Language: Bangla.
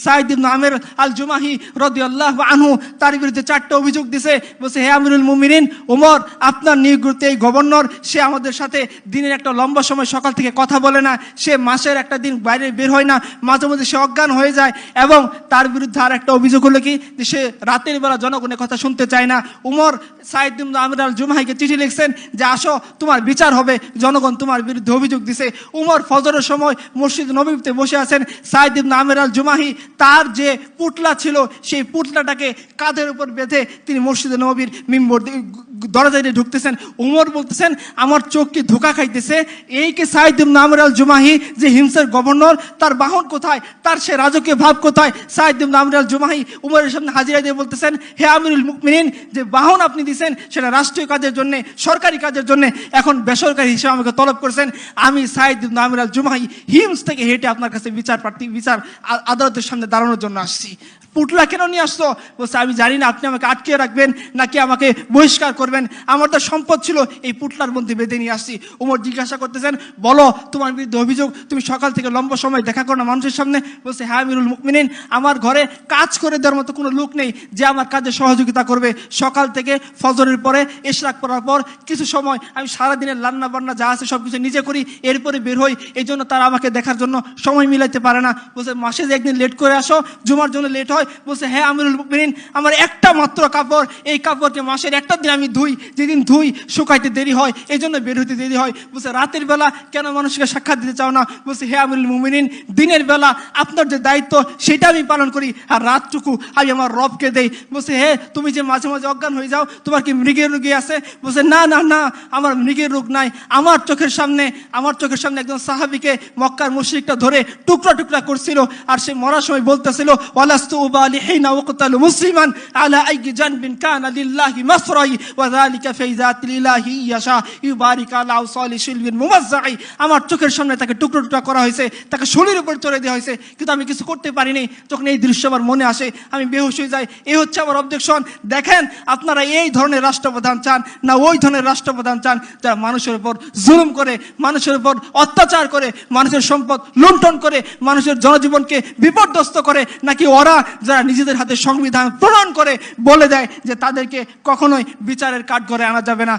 সাঈদ ইবনে আমের আল জুমাহি রাদিয়াল্লাহু আনহু তার বিরুদ্ধে 4টা অভিযোগ দিছে। বলছে, হে আমিরুল মুমিনিন ওমর, আপনার নিয়োগকৃত এই গভর্নর সে আমাদের সাথে দিনের একটা লম্বা সময় সকাল থেকে কথা বলে না, সে মাসের একটা দিন বাইরে বের হয় না, মাঝে মধ্যে সে অজ্ঞান হয়ে যায়, এবং তার বিরুদ্ধে আর একটা অভিযোগ হলো কি যে সে রাতের বেলা জনগণের কথা শুনতে চায় না। উমর সাঈদ ইবনে আমের আল জুমাহিকে চিঠি লিখছেন যে আসো তোমার বিচার হবে, জনগণ তোমার বিরুদ্ধে অভিযোগ দিছে। উমর ফজরের সময় মসজিদ নববীতে বসে আছেন। সাঈদ ইবনে আমের আল জুমাহি তার যে পুতলা ছিল সেই পুতলাটাকে কাঁধের উপর বেঁধে তিনি মসজিদে নববীর মিম্বর দরজায় দিয়ে ঢুকতেছেন। উমর বলতেছেন, আমার চোখ কি ধোকা খাইতেছে, এই কি সাঈদ ইবনে আমের আল জুমাহি যে হিমসের গভর্নর, তার বাহন কোথায়, তার সে রাজকীয় ভাব কোথায়? সাঈদ ইবনে আমের আল জুমাহি উমরের সামনে হাজিরা দিয়ে বলতেছেন, হে আমিরুল মুমিনিন, যে বাহন আপনি দিয়েছেন সেটা রাষ্ট্রীয় কাজের জন্য, সরকারি কাজের জন্য, এখন বেসরকারি হিসেবে আমাকে তলব করেছেন। আমি সাঈদ ইবনে আমের আল জুমাহি হিমস থেকে হেঁটে আপনার কাছে বিচার আদালতের সামনে দাঁড়ানোর জন্য আসছি। পুটলা কেন নিয়ে আসতো? বলছে, আমি জানি না আপনি আমাকে আটকে রাখবেন নাকি আমাকে বহিষ্কার করবেন, আমার তো সম্পদ ছিল এই পুটলার মধ্যে বেঁধে নিয়ে আসছি। উমর জিজ্ঞাসা করতেছেন, বলো তোমার বিরুদ্ধে অভিযোগ, তুমি সকাল থেকে লম্বা সময় দেখা করো না মানুষের সামনে। বলছে, হ্যাঁ আমিরুল মুমিনিন, আমার ঘরে কাজ করে দেওয়ার মতো কোনো লোক নেই যে আমার কাজে সহযোগিতা করবে। সকাল থেকে ফজরের পরে ইশরাক করার পর কিছু সময় আমি সারাদিনের রান্না বান্না যা আছে সব কিছু নিজে করি, এরপরে বের হই, এই জন্য তারা আমাকে দেখার জন্য সময় মিলাইতে পারে না। বলছে, মাসে যে একদিন লেট করে আসো, জুমার জন্য লেট হয়। বলছে, হ্যাঁ আমিরুল মুমিনিন, আমার একটা মাত্র কাপড়, এই কাপড়কে মাসের একটা দিন আমি ধুই, যেদিন ধুই শুকাইতে দেরি হয়, এই জন্য বের হইতে দেরি হয়। বলছে, রাতের বেলা কেন মানুষকে সাক্ষাৎ দিতে চাও না? বলছে, হে আমিরুল মুমিনিন, দিনের বেলা আপনার যে দায়িত্ব সেটা আমি পালন করি, আর রাতটুকু আমি আমার রবকে দেই। বলছে, হে তুমি যে মাঝে মাঝে অজ্ঞান হয়ে যাও, তোমার কি মৃগের রোগী আছে? বলছে, না না না, আমার মৃগের রোগ নাই। আমার চোখের সামনে একজন সাহাবীকে মক্কার মুশরিকটা ধরে টুকরা টুকরা করছিল, আর সে মরার সময় বলতেছিল, ওয়ালাস্তু উবালি হিনা ওয়াকতালু মুসলিমান আলা আইয়ি জানবিন কানা লিল্লাহি মাসরাই ওয়া যালিকা ফি যাতিলিল্লাহি ইয়াশা ইউবারিক আলা আওসালি শিলবিন মুমাজ্জাই। আমার চোখের সামনে তাকে টুকরো টুকরা করা হয়েছে, তাকে শরীরের উপর চড়ে দেওয়া হয়েছে, কিন্তু আমি কিছু করতে পারিনি। যখন এই দৃশ্য আমার মনে আসে আমি বেহুশ হয়ে যাই। এই হচ্ছে আমার অবজেকশন। দেখেন, আপনারা এই ধরনের রাষ্ট্রপ্রধান চান না ওই ধরনের রাষ্ট্রপ্রধান চান যারা মানুষের উপর জুলুম করে, মানুষের উপর অত্যাচার করে, মানুষের সম্পদ লুণ্ঠন করে, মানুষের জনজীবনকে বিপর্যস্ত করে, নাকি ওরা যারা নিজেদের হাতে সংবিধান প্রণয়ন করে বলে দেয় যে তাদেরকে কখনোই বিচারের কাঠগড়ায় আনা যাবে না?